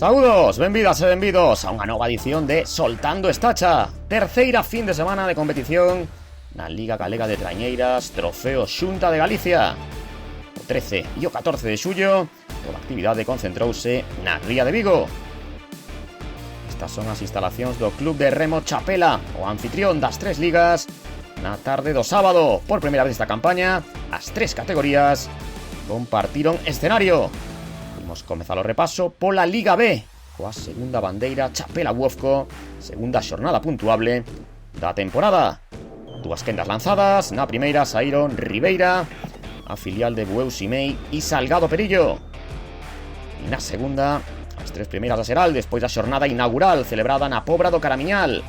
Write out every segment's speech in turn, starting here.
Saúdos, benvidas e benvidos a unha nova edición de Soltando Estacha. Terceira fin de semana de competición na Liga Galega de Trañeiras, Trofeo Xunta de Galicia. O 13 e o 14 de xullo, toda a actividade concentrouse na Ría de Vigo. Estas son as instalacións do Club de Remo Chapela, o anfitrión das tres ligas, na tarde do sábado. Por primeira vez esta campaña, as tres categorías compartiron escenario. Imos comezar o repaso pola Liga B, coa segunda bandeira Chapela Uofco, segunda xornada puntuable da temporada. Dúas quendas lanzadas, na primeira saíron Ribeira, a filial de Bueu Simei e Salgado Perillo. E na segunda, as tres primeiras da Seral, despois da xornada inaugural celebrada na Pobra do Caramiñal.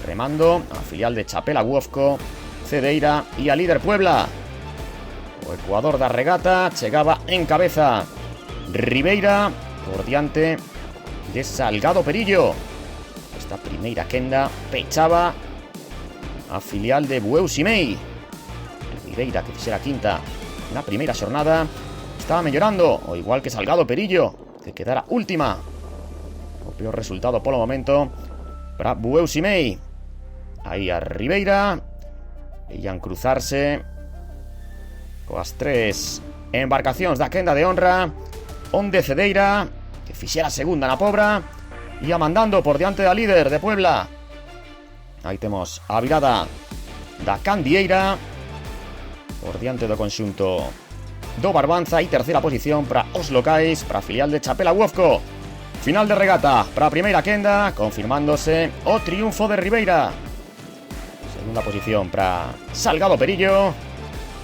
Remando, a filial de Chapela Uofco, Cedeira e a líder Puebla. O ecuador da regata chegaba en cabeza. Ribeira por diante de Salgado Perillo. Esta primeira quenda pechaba a filial de Bueu Simei. Ribeira, que fixera quinta na primeira xornada, estaba mellorando, o igual que Salgado Perillo, que quedara última. O peor resultado polo momento para Bueu Simei. Aí a Ribeira ian cruzarse coas tres embarcacións da quenda de honra, onde Cedeira, que fixera segunda na Pobra, ia mandando por diante da líder de Puebla. Aí temos a virada da Candieira por diante do conxunto do Barbanza, e terceira posición para os locais, para a filial de Chapela Uofco. Final de regata para a primeira quenda, confirmándose o triunfo de Ribeira. Segunda posición para Salgado Perillo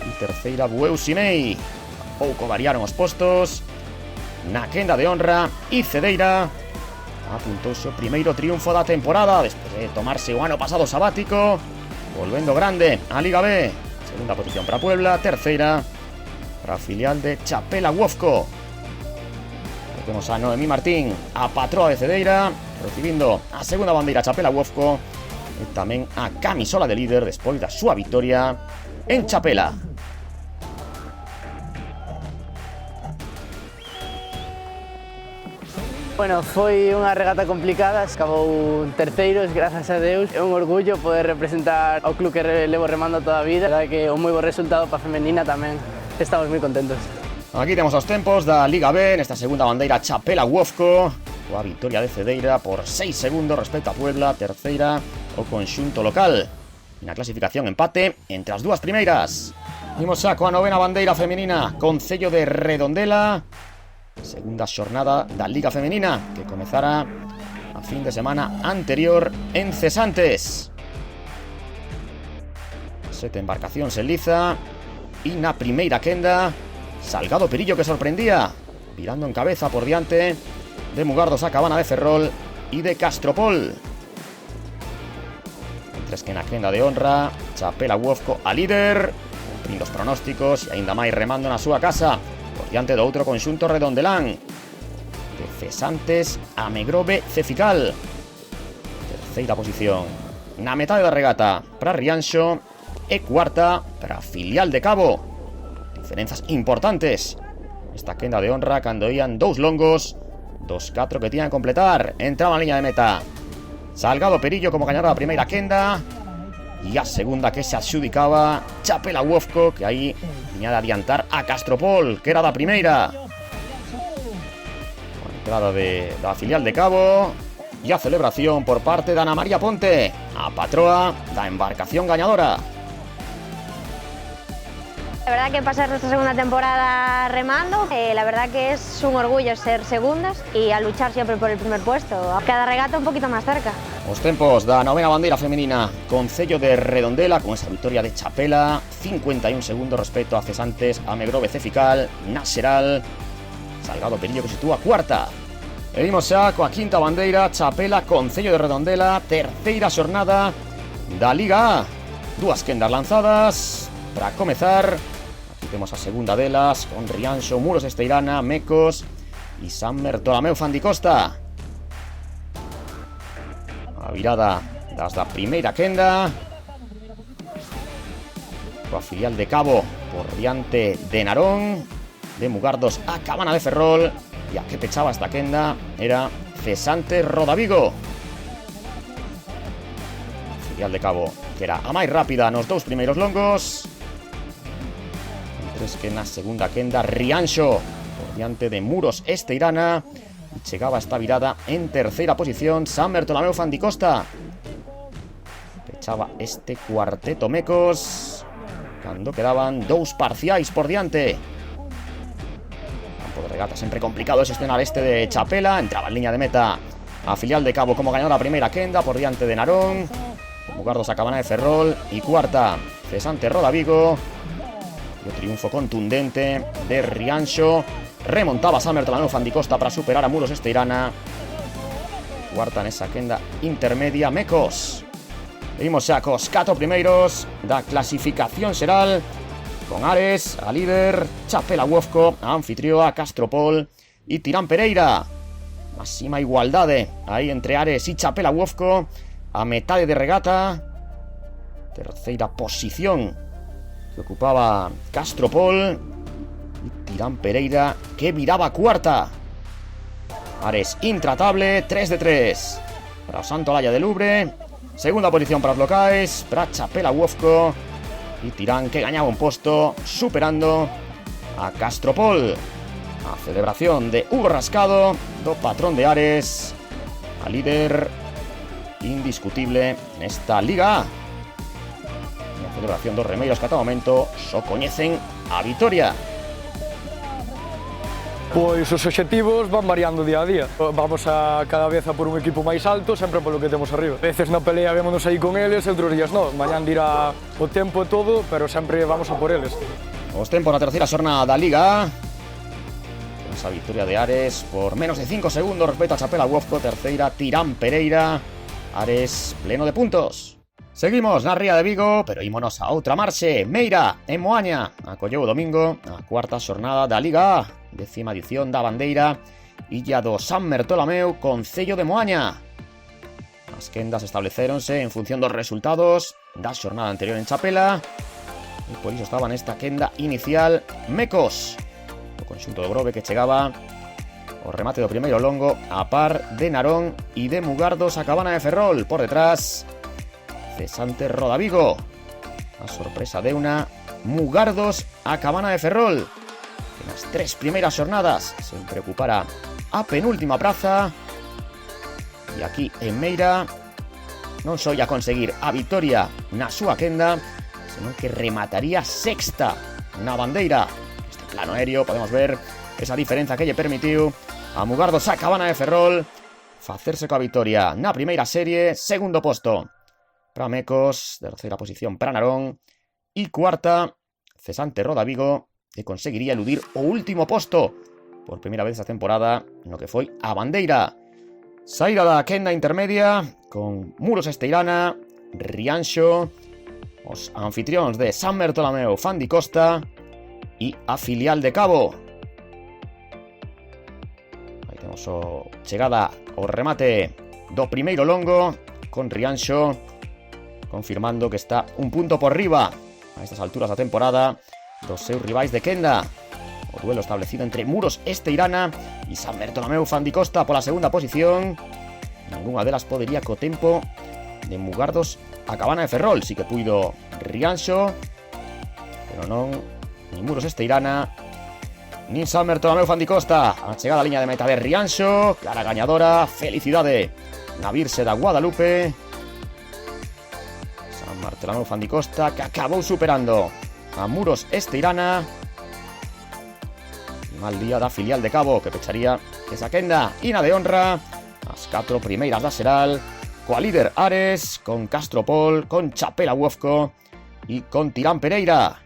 e terceira Bueu Simei. Pouco variaron os postos na quenda de honra, e Cedeira apuntouse o primeiro triunfo da temporada despois de tomarse o ano pasado sabático, volvendo grande a Liga B. Segunda posición para Puebla, terceira para a filial de Chapela Uofco. Temos a Noemí Martín, a patroa de Cedeira, recibindo a segunda bandeira Chapela Uofco, e tamén a camisola de líder despois da súa victoria en Chapela. Bueno, foi unha regata complicada, acabou terceiros, grazas a Deus. É un orgullo poder representar ao club que levo remando toda a vida. A verdade que un moi bo resultado para a femenina tamén, estamos moi contentos. Aquí temos os tempos da Liga B nesta segunda bandeira Chapela Uofco, coa victoria de Cedeira por 6 segundos respecto a Puebla, terceira o conxunto local. E na clasificación empate entre as dúas primeiras. Imos xa coa novena bandeira femenina, Concello de Redondela. Segunda xornada da Liga Femenina, que comezara a fin de semana anterior en Cesantes. 7 embarcacións en liza, e na primeira quenda Salgado Perillo, que sorprendía, virando en cabeza por diante de Mugardos a Cabana de Ferrol e de Castropol. Mentres que na quenda de honra Chapela Uofco a líder, cumprindo os pronósticos e aínda máis remando na súa casa por diante do outro conxunto redondelán, de Cesantes a Megrove Cefical. Terceira posición na metade da regata para Rianxo, e cuarta para filial de Cabo. Diferenzas importantes esta quenda de honra cando ían dous longos dos 4 que tiñan que completar. Entraba a liña de meta Salgado Perillo como gañador da primeira quenda, e a segunda que se adxudicaba Chapela Uofco, que aí tiña de adiantar a Castropol, que era da primeira. Con entrada da filial de Cabo, e a celebración por parte de Ana María Ponte, a patroa da embarcación gañadora. La verdad que pasar nuestra segunda temporada remando, la verdad que es un orgullo ser segundas y a luchar siempre por el primer puesto. Cada regata un poquito más cerca. Os tempos da novena bandeira femenina, Concello de Redondela, con esa victoria de Chapela, 51 segundos respecto a Cesantes a Megrove Cefical, Naseral, Salgado Perillo, que sitúa cuarta. E imos xa coa quinta bandeira, Chapela, Concello de Redondela, terceira xornada da Liga A. Dúas quendas lanzadas para comezar. Aquí temos a segunda delas, con Rianxo, Muros Esteirana, Mecos e San Bertolomeu Fandicosta. A virada das da primeira quenda, coa filial de Cabo por diante de Narón, de Mugardos a Cabana de Ferrol, e a que pechaba esta quenda era cesante Rodavigo. Filial de Cabo, que era a máis rápida nos dous primeiros longos. Mentres que na segunda quenda Rianxo por diante de Muros Esteirana. E chegaba esta virada en terceira posición San Bertolomeu Fandicosta. Pechaba este cuarteto Mecos cando quedaban dous parciais por diante. Campo de regata sempre complicado ese escenar este de Chapela. Entraba en línea de meta a Filial de Cabo como ganadora primeira quenda por diante de Narón. Mugardos a Cabana de Ferrol. Y cuarta, cesante Rodavigo. Y un triunfo contundente de Rianxo. Remontaba San Bertolomeu Fandicosta para superar a Muros Esteirana. Cuarta en esa quenda intermedia Mecos. Vimos xa cos 4 primeiros da clasificación xeral, con Ares a líder, Chapela Uofco a anfitrioa, Castropol e Tirán Pereira. Máxima igualdade aí entre Ares e Chapela Uofco a metade de regata. Terceira posición que ocupaba Castropol e Tirán Pereira, que viraba cuarta. Ares intratable, 3 de 3 para o Santolaya de Lubre. Segunda posición para os locais, para Chapela Uofco e Tirán, que gañaba un posto superando a Castropol. A celebración de Hugo Rascado, do patrón de Ares, a líder indiscutible nesta Liga A. A celebración dos remeiros que ata o momento só coñecen a vitoria. Pois os obxectivos van variando día a día. Vamos a cada vez a por un equipo máis alto, sempre polo que temos arriba. A veces na pelea vémonos aí con eles, e outros días non. Mañán dirá o tempo e todo, pero sempre vamos a por eles. Os tempos na terceira xornada da Liga A. Esa victoria de Ares por menos de 5 segundos respecto a Chapela Uofco. Terceira, Tirán Pereira. Ares pleno de puntos. Seguimos na Ría de Vigo, pero ímonos a outra marxe. Meira, en Moaña, acolleu o domingo a cuarta xornada da Liga A. 10ª edición da bandeira Illa do San Bertolomeu Concello de Moaña. As quendas establecéronse en función dos resultados da xornada anterior en Chapela, e por iso estaba nesta quenda inicial Mecos, o conxunto do Grove, que chegaba o remate do primeiro longo a par de Narón e de Mugardos a Cabana de Ferrol. Por detrás, cesante Rodavigo. A sorpresa de una Mugardos a Cabana de Ferrol, que nas 3 primeiras xornadas se preocupara a penúltima praza. E aquí en Meira non só ia conseguir a vitoria na súa quenda, senón que remataría sexta na bandeira. Este plano aéreo podemos ver esa diferenza que lle permitiu a Mugardos a Cabana de Ferrol facerse coa vitoria na primeira serie. Segundo posto para Mecos, terceira posición para Narón e cuarta, cesante Rodavigo, que conseguiría eludir o último posto por primeira vez esta temporada no que foi a bandeira. Saída da quenda intermedia con Muros Esteirana, Rianxo, os anfitrións de San Bertolomeu Fandicosta e a Filial de Cabo. Aí temos o chegada ao remate do primeiro longo, con Rianxo confirmando que está un punto por riba a estas alturas da temporada dos seus rivais de quenda. O duelo establecido entre Muros Esteirana e San Bertolomeu Fandicosta pola segunda posición. Ninguna delas podería co tempo de Mugardos a Cabana de Ferrol. Si que puido Rianxo, pero non ni Muros Esteirana nin San Bertolomeu Fandicosta. A chegada a liña de meta de Rianxo, clara gañadora, felicidade na Virxe da Guadalupe. San Bertolomeu Fandicosta, que acabou superando a Muros Esteirana. Mal día da Filial de Cabo, que pecharía esa quenda ina de honra as 4 primeiras da xeral, coa líder Ares, con Castropol, con Chapela Uofco e con Tirán Pereira.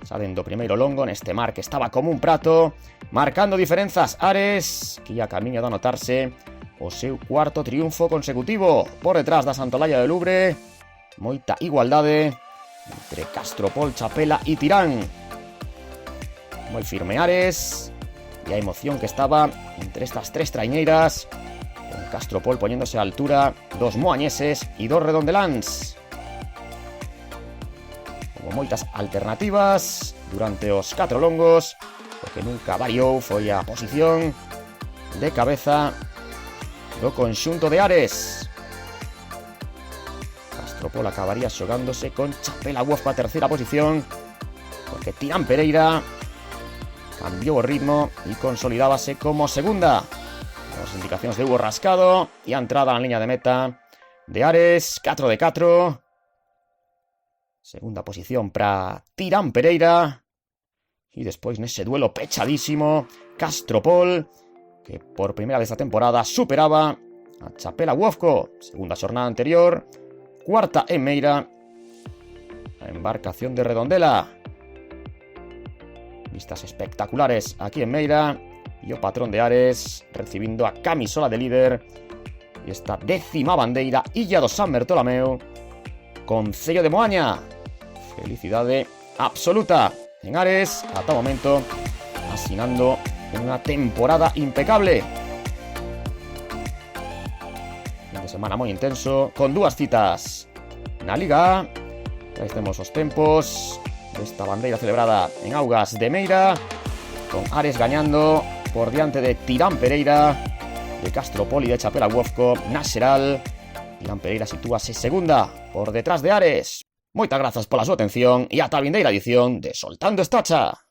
Saben do primeiro longo neste mar que estaba como un prato, marcando diferenzas Ares, que ia camiño de anotarse o seu cuarto triunfo consecutivo. Por detrás da Santolaya de Lubre, moita igualdade entre Castropol, Chapela e Tirán. Moi firme Ares, e a emoción que estaba entre estas 3 traiñeiras, con Castropol poñéndose a altura dos moañeses e dos redondeláns. Como moitas alternativas durante os 4 longos, porque nunca variou foi a posición de cabeza do conxunto de Ares. Castropol acabaría xogándose con Chapela Wolf para terceira posición, porque Tirán Pereira cambiou o ritmo e consolidábase como segunda. As indicacións de Hugo Rascado e a entrada na liña de meta de Ares, 4 de 4. Segunda posición para Tirán Pereira. E despois nese duelo pechadísimo, Castropol, que por primeira vez esta temporada superaba a Chapela Wolfco. Segunda xornada anterior, cuarta en Meira, a embarcación de Redondela. Vistas espectaculares aquí en Meira, e o patrón de Ares recibindo a camisola de líder e esta 10ª bandeira Illa do San Bertolomeu con sello de Moaña. Felicidade absoluta en Ares, ata o momento asinando unha temporada impecable. Fin de semana moi intenso, con dúas citas na Liga A. Aí temos os tempos desta bandeira celebrada en Augas de Meira, con Ares gañando por diante de Tirán Pereira, de Castropol e de Chapela Wolfco na xeral. Tirán Pereira sitúase segunda por detrás de Ares. Moitas grazas pola súa atención e ata a vindeira edición de Soltando Estacha.